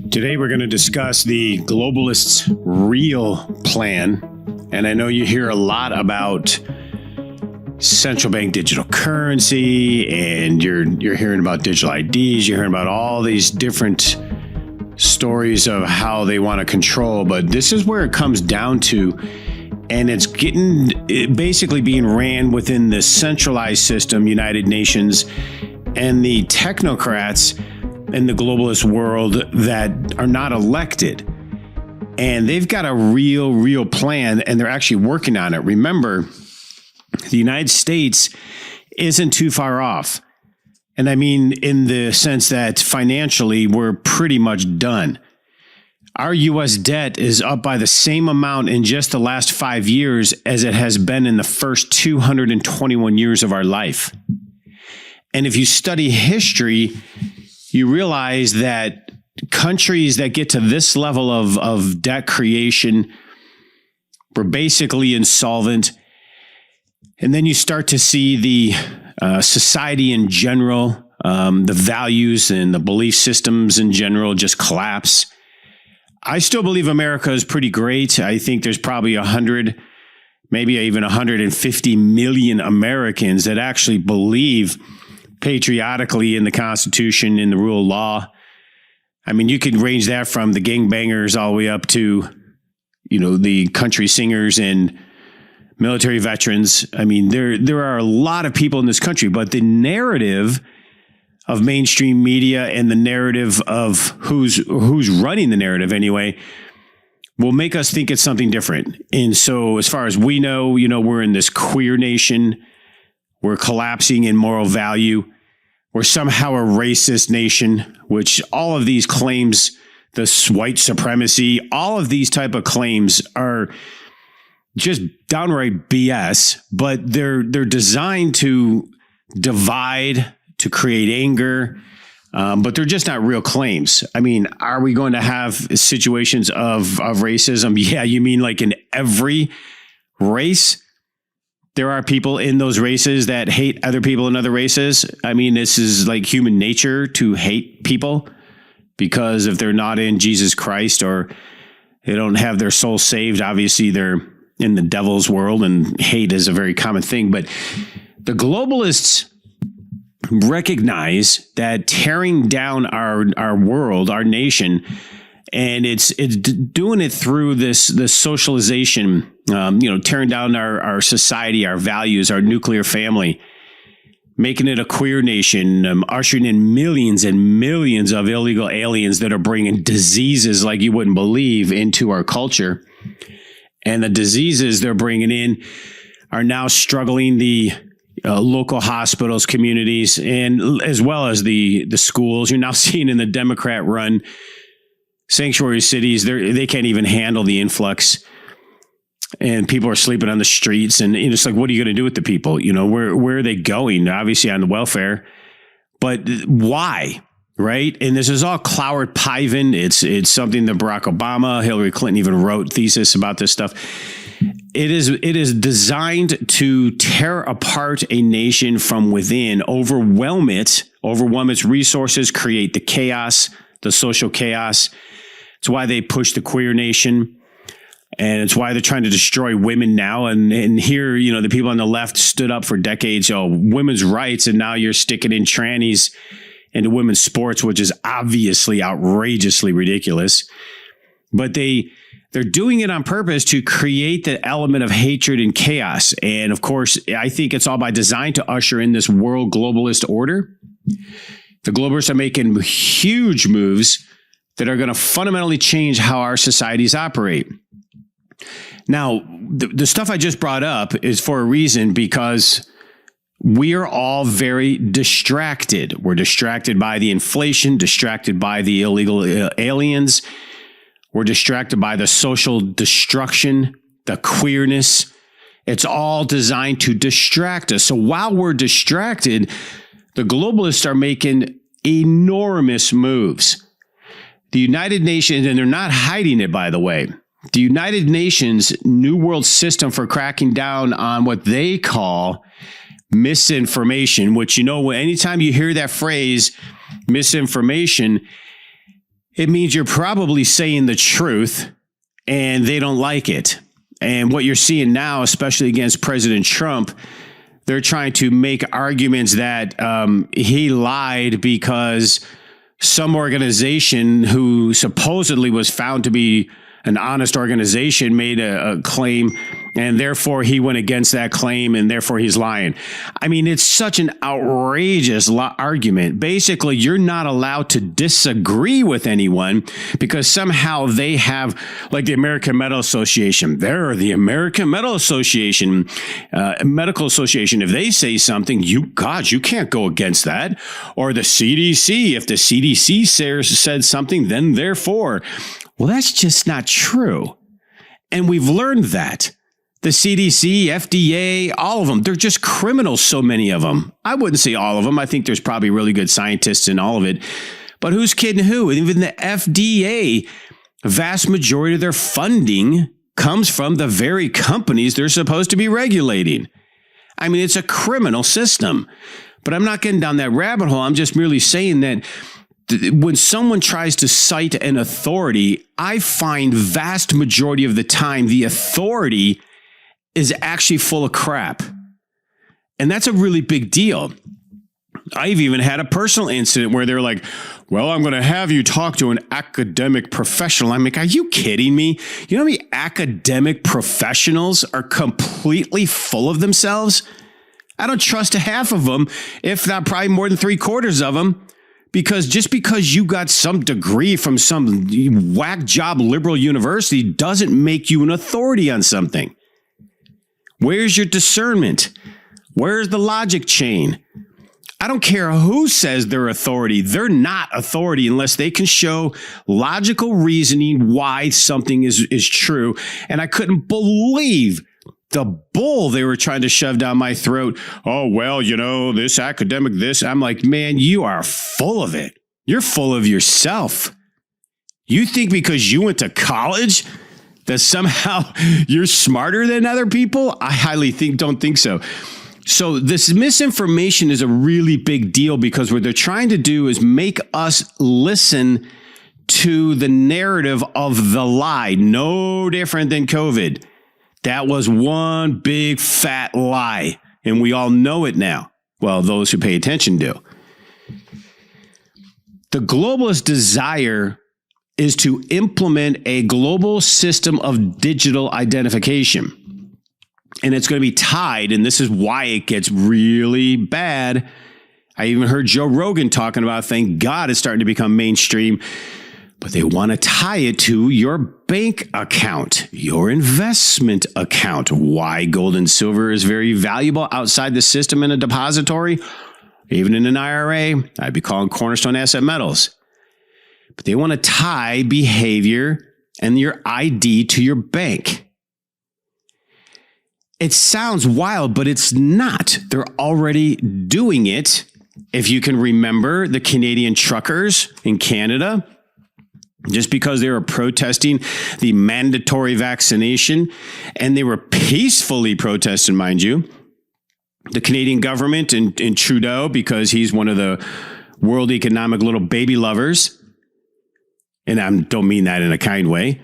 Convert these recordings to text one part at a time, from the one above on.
Today we're going to discuss the globalists' real plan. And I know you hear a lot about central bank digital currency, and you're hearing about digital IDs, you're hearing about all these different stories of how they want to control, but this is where it comes down to, and it's basically being ran within the centralized system, United Nations, and the technocrats in the globalist world that are not elected. And they've got a real plan, and they're actually working on it. Remember, the United States isn't too far off. And I mean, in the sense that financially, we're pretty much done. Our U.S. debt is up by the same amount in just the last 5 years as it has been in the first 221 years of our life. And if you study history, you realize that countries that get to this level of debt creation were basically insolvent. And then you start to see the society in general, the values and the belief systems in general just collapse. I still believe America is pretty great. I think there's probably 100, maybe even 150 million Americans that actually believe patriotically in the Constitution, in the rule of law. I mean, you can range that from the gangbangers all the way up to, the country singers and military veterans. I mean, there are a lot of people in this country, but the narrative of mainstream media and the narrative of who's running the narrative anyway will make us think it's something different. And so as far as we know, we're in this queer nation. We're collapsing in moral value. We're somehow a racist nation, which all of these claims, this white supremacy, all of these type of claims are just downright BS, but they're designed to divide, to create anger, but they're just not real claims. I mean, are we going to have situations of racism? Yeah, you mean like in every race? There are people in those races that hate other people in other races. I mean, this is like human nature to hate people because if they're not in Jesus Christ or they don't have their soul saved, obviously they're in the devil's world, and hate is a very common thing. But the globalists recognize that tearing down our world, our nation, and it's doing it through this socialization, tearing down our society, our values, our nuclear family, making it a queer nation, ushering in millions and millions of illegal aliens that are bringing diseases like you wouldn't believe into our culture. And the diseases they're bringing in are now struggling the local hospitals, communities, and as well as the schools. You're now seeing in the Democrat-run sanctuary cities, they can't even handle the influx, and people are sleeping on the streets. And it's like, what are you going to do with the people? Where are they going? Obviously on the welfare, but why? Right. And this is all Cloward Piven. It's something that Barack Obama, Hillary Clinton even wrote thesis about this stuff. It is designed to tear apart a nation from within, overwhelm its resources, create the chaos, the social chaos. It's why they push the queer nation. And it's why they're trying to destroy women now. And here, the people on the left stood up for decades, women's rights. And now you're sticking in trannies into women's sports, which is obviously outrageously ridiculous. But they're doing it on purpose to create the element of hatred and chaos. And of course, I think it's all by design to usher in this world globalist order. The globalists are making huge moves that are going to fundamentally change how our societies operate. Now, the stuff I just brought up is for a reason, because we are all very distracted. We're distracted by the inflation, distracted by the illegal aliens. We're distracted by the social destruction, the queerness. It's all designed to distract us. So while we're distracted, the globalists are making enormous moves. The United Nations, and they're not hiding it, by the way, the United Nations New World System for cracking down on what they call misinformation, which, anytime you hear that phrase, misinformation, it means you're probably saying the truth and they don't like it. And what you're seeing now, especially against President Trump, they're trying to make arguments that he lied because some organization who supposedly was found to be an honest organization made a claim, and therefore he went against that claim, and therefore he's lying. I mean, it's such an outrageous argument. Basically, you're not allowed to disagree with anyone because somehow they have, like the American Medical Association. They're the American Medical Association, Medical Association. If they say something, you can't go against that. Or the CDC. If the CDC said something, then therefore. Well, that's just not true. And we've learned that. The CDC, FDA, all of them, they're just criminals, so many of them. I wouldn't say all of them. I think there's probably really good scientists in all of it. But who's kidding who? Even the FDA, vast majority of their funding comes from the very companies they're supposed to be regulating. I mean, it's a criminal system. But I'm not getting down that rabbit hole. I'm just merely saying that when someone tries to cite an authority, I find vast majority of the time the authority is actually full of crap. And that's a really big deal. I've even had a personal incident where they're like, well, I'm going to have you talk to an academic professional. I'm like, are you kidding me? You know how many academic professionals are completely full of themselves? I don't trust a half of them, if not probably more than 3/4 of them. Because just because you got some degree from some whack job liberal university doesn't make you an authority on something. Where's your discernment? Where's the logic chain? I don't care who says they're authority. They're not authority unless they can show logical reasoning why something is true. And I couldn't believe the bull they were trying to shove down my throat. Oh, well, this academic, this. I'm like, man, you are full of it. You're full of yourself. You think because you went to college that somehow you're smarter than other people? I highly don't think so. So this misinformation is a really big deal because what they're trying to do is make us listen to the narrative of the lie. No different than COVID. That was one big fat lie, and we all know it now. Well, those who pay attention do. The globalist desire is to implement a global system of digital identification. And it's going to be tied, and this is why it gets really bad. I even heard Joe Rogan talking about, thank God it's starting to become mainstream. But they want to tie it to your bank account, your investment account. Why gold and silver is very valuable outside the system in a depository, even in an IRA. I'd be calling Cornerstone Asset Metals. But they want to tie behavior and your ID to your bank. It sounds wild, but it's not. They're already doing it. If you can remember the Canadian truckers in Canada, just because they were protesting the mandatory vaccination, and they were peacefully protesting, mind you, the Canadian government and Trudeau, because he's one of the world economic little baby lovers, and I don't mean that in a kind way,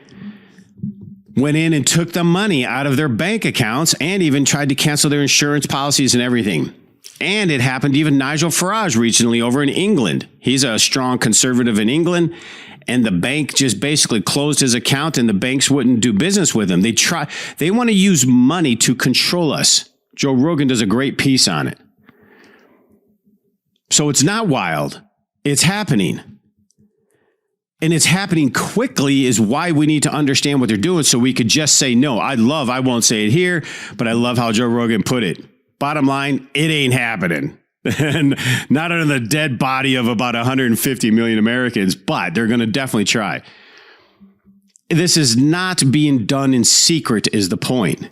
went in and took the money out of their bank accounts and even tried to cancel their insurance policies and everything. And it happened to even Nigel Farage recently over in England. He's a strong conservative in England. And the bank just basically closed his account and the banks wouldn't do business with him. They want to use money to control us. Joe Rogan does a great piece on it. So it's not wild. It's happening. And it's happening quickly is why we need to understand what they're doing so we could just say, no, I won't say it here, but I love how Joe Rogan put it. Bottom line, it ain't happening. And not under the dead body of about 150 million Americans, but they're going to definitely try. This is not being done in secret is the point.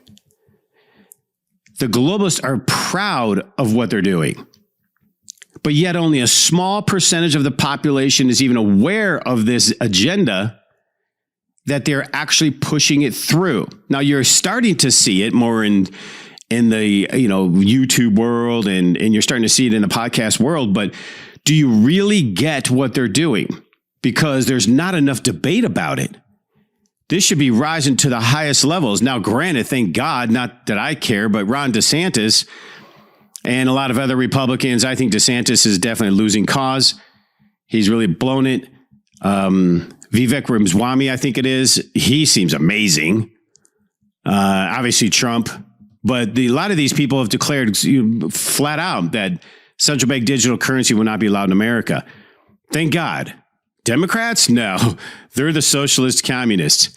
The globalists are proud of what they're doing, but yet only a small percentage of the population is even aware of this agenda that they're actually pushing it through. Now you're starting to see it more in the YouTube world and you're starting to see it in the podcast world, but do you really get what they're doing? because there's not enough debate about it. This should be rising to the highest levels. Now, granted, thank God, not that I care, but Ron DeSantis and a lot of other Republicans, I think DeSantis is definitely losing cause. He's really blown it. Vivek Ramaswamy, I think it is. He seems amazing. Obviously Trump, but a lot of these people have declared flat out that central bank digital currency will not be allowed in America. Thank God. Democrats? No, they're the socialist communists.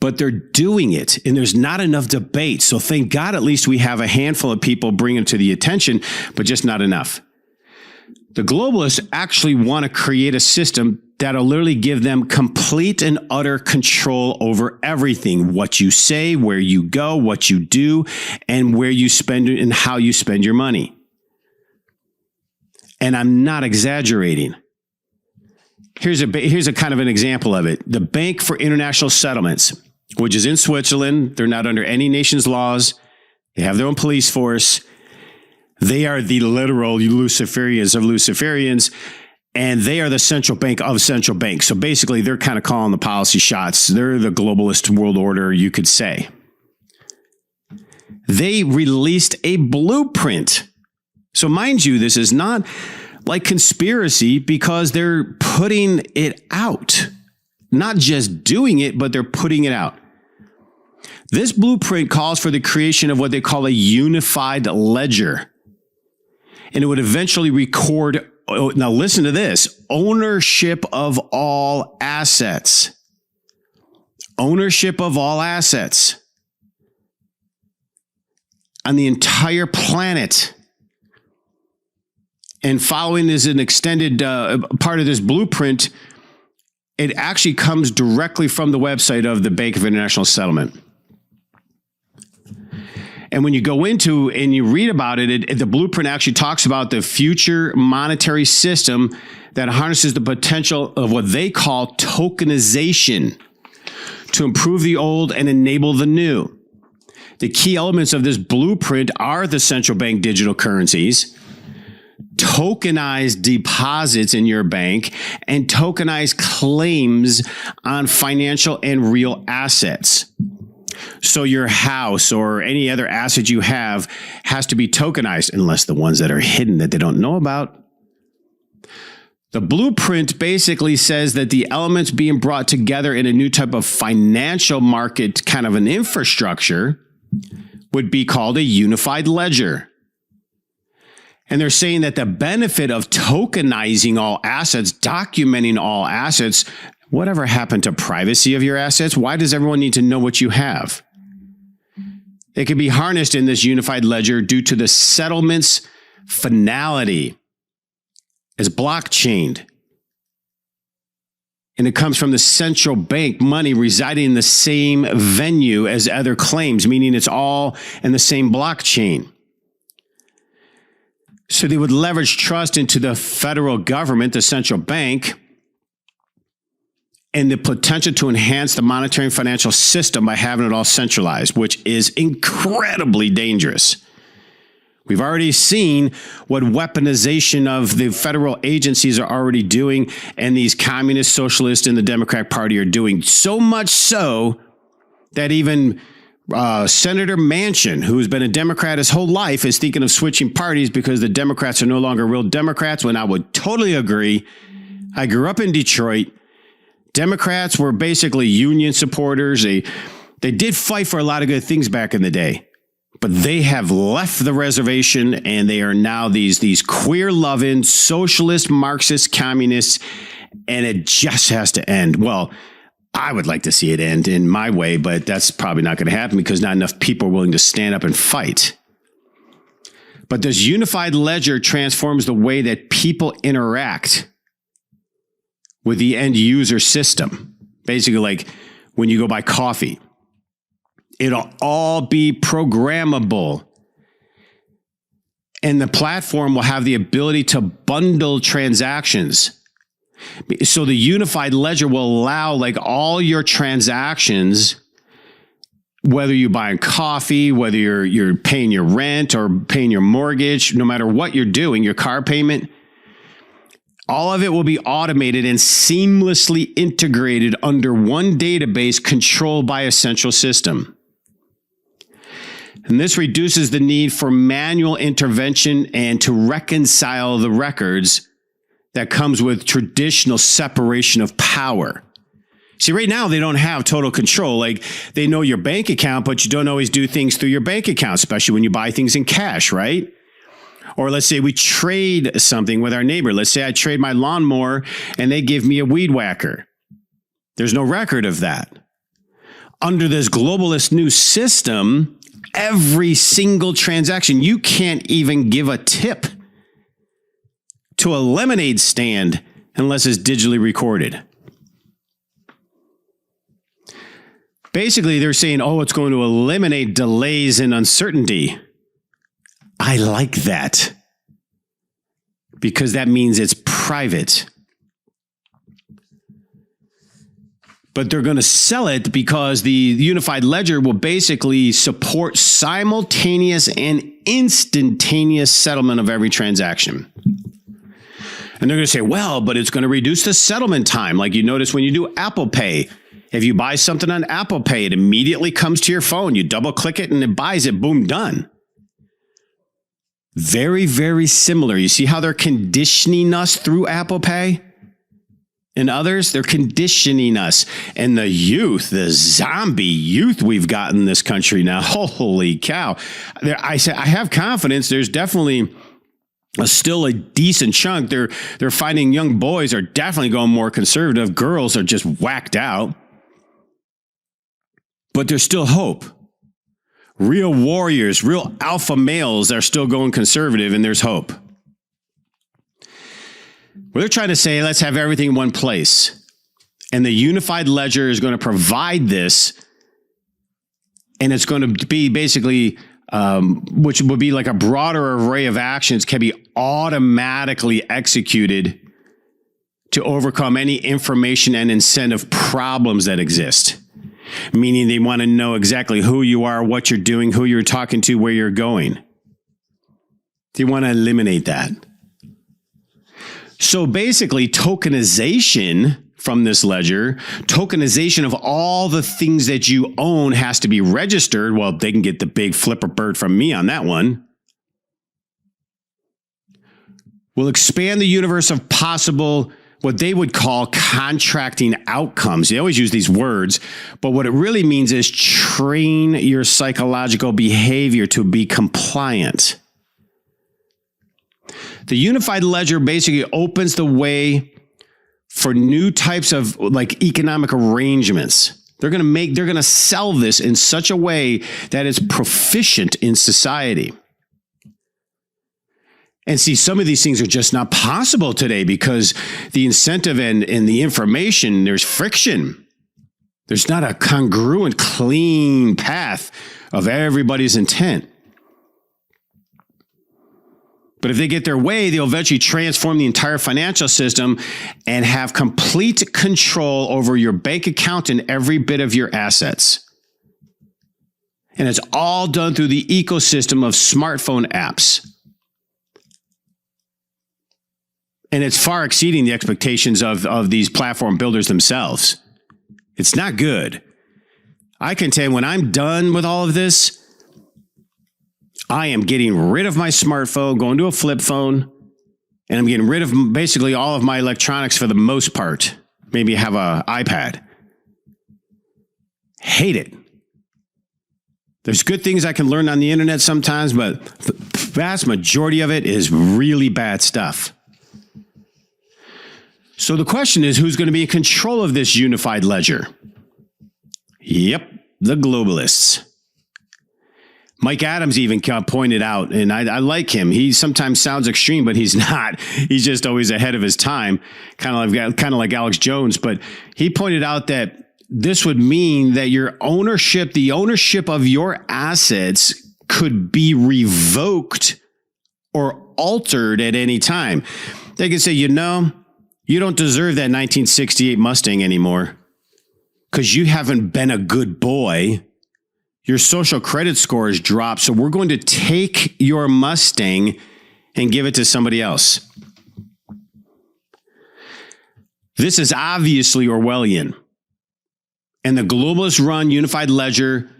But they're doing it, and there's not enough debate. So thank God at least we have a handful of people bringing it to the attention, but just not enough. The globalists actually want to create a system that'll literally give them complete and utter control over everything. What you say, where you go, what you do, and where you spend it and how you spend your money. And I'm not exaggerating. Here's a kind of an example of it. The Bank for International Settlements, which is in Switzerland. They're not under any nation's laws. They have their own police force. They are the literal Luciferians of Luciferians, and they are the central bank of central banks. So basically, they're kind of calling the policy shots. They're the globalist world order, you could say. They released a blueprint. So mind you, this is not like conspiracy because they're putting it out. Not just doing it, but they're putting it out. This blueprint calls for the creation of what they call a unified ledger. And it would eventually record, now listen to this, ownership of all assets. Ownership of all assets on the entire planet. And following is an extended part of this blueprint. It actually comes directly from the website of the Bank of International Settlement. And when you go into and you read about it, the blueprint actually talks about the future monetary system that harnesses the potential of what they call tokenization to improve the old and enable the new. The key elements of this blueprint are the central bank digital currencies, tokenized deposits in your bank, and tokenized claims on financial and real assets. So your house or any other asset you have has to be tokenized, unless the ones that are hidden that they don't know about. The blueprint basically says that the elements being brought together in a new type of financial market, kind of an infrastructure, would be called a unified ledger. And they're saying that the benefit of tokenizing all assets, documenting all assets, whatever happened to privacy of your assets? Why does everyone need to know what you have? It can be harnessed in this unified ledger due to the settlement's finality as blockchained. And it comes from the central bank money residing in the same venue as other claims, meaning it's all in the same blockchain. So they would leverage trust into the federal government, the central bank, and the potential to enhance the monetary and financial system by having it all centralized, which is incredibly dangerous. We've already seen what weaponization of the federal agencies are already doing, and these communist, socialists in the Democratic Party are doing so much so that even Senator Manchin, who's been a Democrat his whole life, is thinking of switching parties because the Democrats are no longer real Democrats, when I would totally agree. I grew up in Detroit. Democrats were basically union supporters. They did fight for a lot of good things back in the day, but they have left the reservation, and they are now these queer-loving, socialist, Marxist, communists, and it just has to end. Well, I would like to see it end in my way, but that's probably not going to happen because not enough people are willing to stand up and fight. But this unified ledger transforms the way that people interact with the end user system. Basically, like when you go buy coffee, it'll all be programmable. And the platform will have the ability to bundle transactions. So the unified ledger will allow like all your transactions, whether you're buying coffee, whether you're paying your rent or paying your mortgage, no matter what you're doing, your car payment, All of it will be automated and seamlessly integrated under one database controlled by a central system. And this reduces the need for manual intervention and to reconcile the records that comes with traditional separation of power. See, right now, they don't have total control. Like, they know your bank account, but you don't always do things through your bank account, especially when you buy things in cash, right? Or let's say we trade something with our neighbor. Let's say I trade my lawnmower and they give me a weed whacker. There's no record of that. Under this globalist new system, every single transaction, you can't even give a tip to a lemonade stand unless it's digitally recorded. Basically, they're saying, oh, it's going to eliminate delays and uncertainty. I like that because that means it's private. But they're going to sell it because the unified ledger will basically support simultaneous and instantaneous settlement of every transaction. And they're going to say, well, but it's going to reduce the settlement time. Like you notice when you do Apple Pay. If you buy something on Apple Pay, it immediately comes to your phone. You double click it and it buys it. Boom, done. Very, very similar. You see how they're conditioning us through Apple Pay? And others, they're conditioning us. And the youth, the zombie youth we've got in this country now, holy cow. I have confidence there's definitely still a decent chunk. They're finding young boys are definitely going more conservative. Girls are just whacked out. But there's still hope. Real warriors, real alpha males are still going conservative, and there's hope. Well, they're trying to say, let's have everything in one place. And the unified ledger is going to provide this. And it's going to be basically, which would be like a broader array of actions can be automatically executed to overcome any information and incentive problems that exist. Meaning they want to know exactly who you are, what you're doing, who you're talking to, where you're going. They want to eliminate that. So basically, tokenization from this ledger, tokenization of all the things that you own has to be registered. Well, they can get the big flipper bird from me on that one. Will expand the universe of possible what they would call contracting outcomes. They always use these words, but what it really means is train your psychological behavior to be compliant. The unified ledger basically opens the way for new types of like economic arrangements. They're going to sell this in such a way that it's proficient in society. And see, some of these things are just not possible today because the incentive and the information, there's friction. There's not a congruent, clean path of everybody's intent. But if they get their way, they'll eventually transform the entire financial system and have complete control over your bank account and every bit of your assets. And it's all done through the ecosystem of smartphone apps. And it's far exceeding the expectations of these platform builders themselves. It's not good. I can tell you when I'm done with all of this, I am getting rid of my smartphone, going to a flip phone, and I'm getting rid of basically all of my electronics for the most part. Maybe have an iPad. Hate it. There's good things I can learn on the internet sometimes, but the vast majority of it is really bad stuff. So the question is, who's going to be in control of this unified ledger? Yep, the globalists. Mike Adams even pointed out, and I like him. He sometimes sounds extreme, but he's not. He's just always ahead of his time, kind of like Alex Jones. But he pointed out that this would mean that your ownership, the ownership of your assets, could be revoked or altered at any time. They could say, you don't deserve that 1968 Mustang anymore because you haven't been a good boy. Your social credit score has dropped, so we're going to take your Mustang and give it to somebody else. This is obviously Orwellian. And the globalist run unified ledger,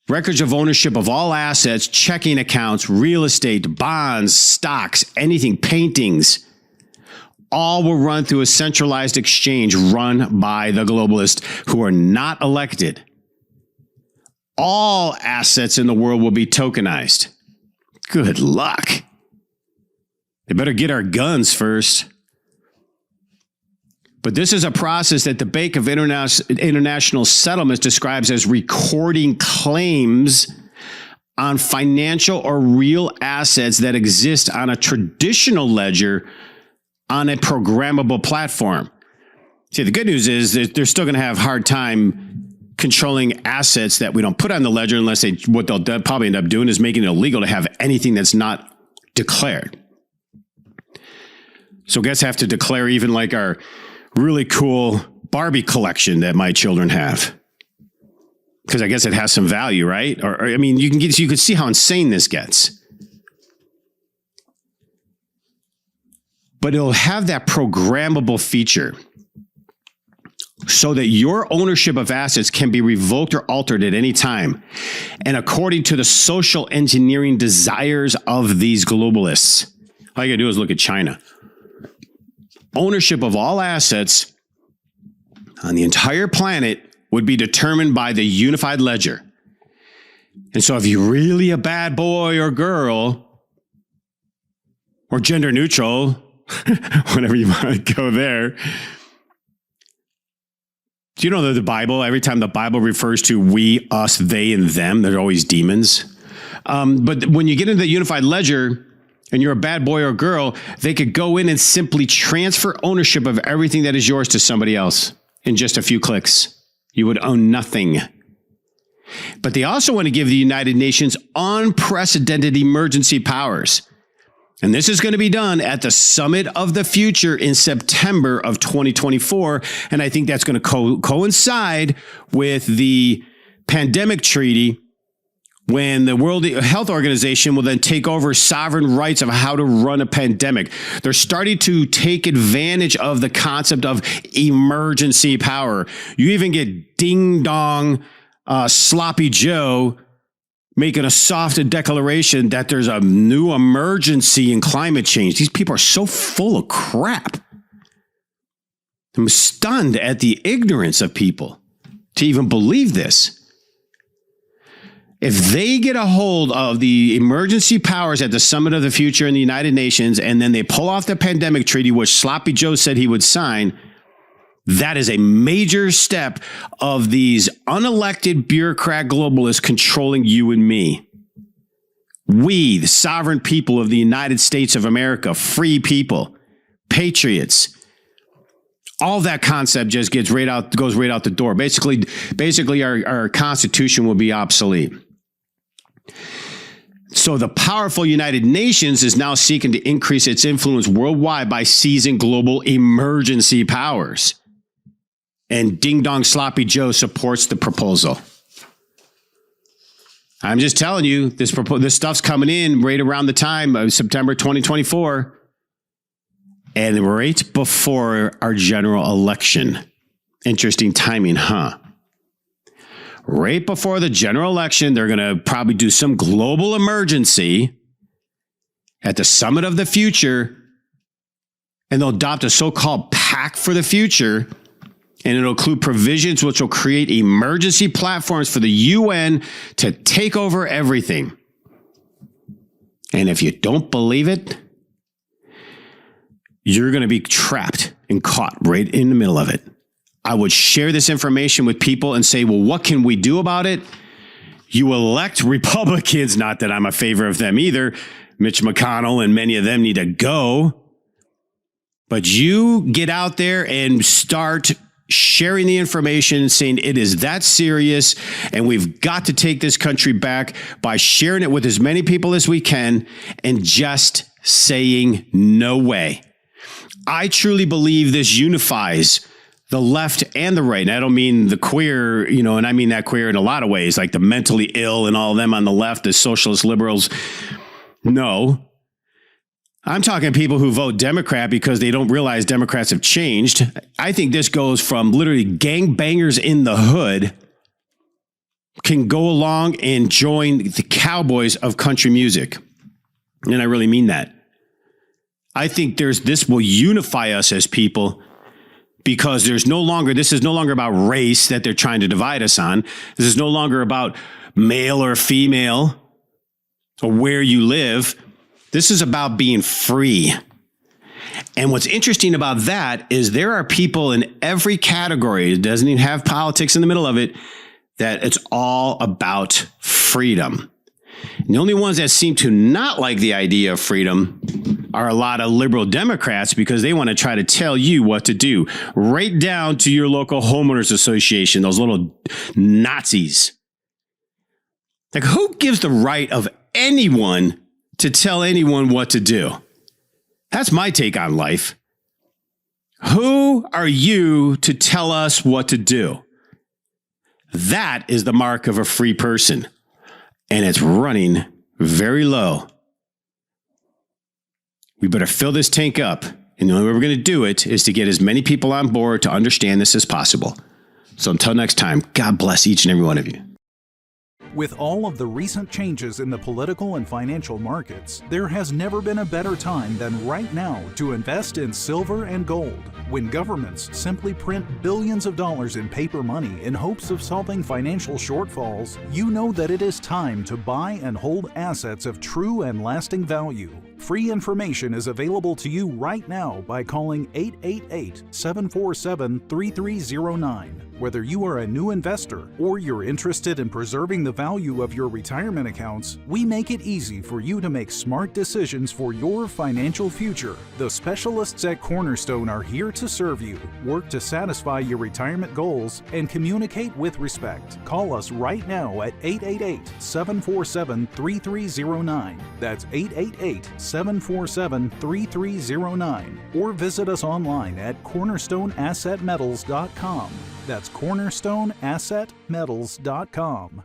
records of ownership of all assets, checking accounts, real estate, bonds, stocks, anything, paintings, all will run through a centralized exchange run by the globalists who are not elected. All assets in the world will be tokenized. Good luck. They better get our guns first. But this is a process that the Bank of International Settlements describes as recording claims on financial or real assets that exist on a traditional ledger on a programmable platform. See, the good news is that they're still going to have a hard time controlling assets that we don't put on the ledger unless what they'll probably end up doing is making it illegal to have anything that's not declared. So guys have to declare even like our really cool Barbie collection that my children have. Because I guess it has some value, right? Or I mean, you can see how insane this gets. But it'll have that programmable feature so that your ownership of assets can be revoked or altered at any time. And according to the social engineering desires of these globalists, all you gotta do is look at China. Ownership of all assets on the entire planet would be determined by the unified ledger. And so if you're really a bad boy or girl, or gender neutral, whenever you want to go there, do you know that the Bible, every time the Bible refers to we, us, they, and them, they're always demons. But when you get into the unified ledger, and you're a bad boy or girl, they could go in and simply transfer ownership of everything that is yours to somebody else in just a few clicks. You would own nothing. But they also want to give the United Nations unprecedented emergency powers. And this is going to be done at the Summit of the Future in September of 2024. And I think that's going to coincide with the pandemic treaty, when the World Health Organization will then take over sovereign rights of how to run a pandemic. They're starting to take advantage of the concept of emergency power. You even get ding-dong Sloppy Joe making a soft declaration that there's a new emergency in climate change. These people are so full of crap. I'm stunned at the ignorance of people to even believe this. If they get a hold of the emergency powers at the Summit of the Future in the United Nations, and then they pull off the pandemic treaty, which Sloppy Joe said he would sign, that is a major step of these unelected bureaucrat globalists controlling you and me. We, the sovereign people of the United States of America, free people, patriots, all that concept just goes right out the door. Basically, our Constitution will be obsolete. So the powerful United Nations is now seeking to increase its influence worldwide by seizing global emergency powers. And Ding Dong Sloppy Joe supports the proposal. I'm just telling you, this stuff's coming in right around the time of September 2024. And right before our general election. Interesting timing, huh? Right before the general election, they're going to probably do some global emergency at the Summit of the Future, and they'll adopt a so-called Pact for the Future, and it'll include provisions which will create emergency platforms for the UN to take over everything. And if you don't believe it, you're going to be trapped and caught right in the middle of it. I would share this information with people and say, well, what can we do about it? You elect Republicans, not that I'm a favor of them either. Mitch McConnell and many of them need to go. But you get out there and start sharing the information, saying it is that serious and we've got to take this country back by sharing it with as many people as we can and just saying no way. I truly believe this unifies the left and the right. And I don't mean the queer, and I mean that queer in a lot of ways, like the mentally ill and all of them on the left, the socialist liberals. No, I'm talking people who vote Democrat because they don't realize Democrats have changed. I think this goes from literally gangbangers in the hood can go along and join the cowboys of country music. And I really mean that. I think this will unify us as people because this is no longer about race that they're trying to divide us on. This is no longer about male or female or where you live. This is about being free. And what's interesting about that is there are people in every category, it doesn't even have politics in the middle of it, that it's all about freedom. And the only ones that seem to not like the idea of freedom are a lot of liberal Democrats because they want to try to tell you what to do, right down to your local homeowners association, those little Nazis. Like, who gives the right of anyone to tell anyone what to do? That's my take on life. Who are you to tell us what to do? That is the mark of a free person. And it's running very low. We better fill this tank up. And the only way we're going to do it is to get as many people on board to understand this as possible. So until next time, God bless each and every one of you. With all of the recent changes in the political and financial markets, there has never been a better time than right now to invest in silver and gold. When governments simply print billions of dollars in paper money in hopes of solving financial shortfalls, you know that it is time to buy and hold assets of true and lasting value. Free information is available to you right now by calling 888-747-3309. Whether you are a new investor or you're interested in preserving the value of your retirement accounts, we make it easy for you to make smart decisions for your financial future. The specialists at Cornerstone are here to serve you, work to satisfy your retirement goals, and communicate with respect. Call us right now at 888-747-3309. That's 888-747-3309. Or visit us online at cornerstoneassetmetals.com. That's cornerstoneassetmetals.com.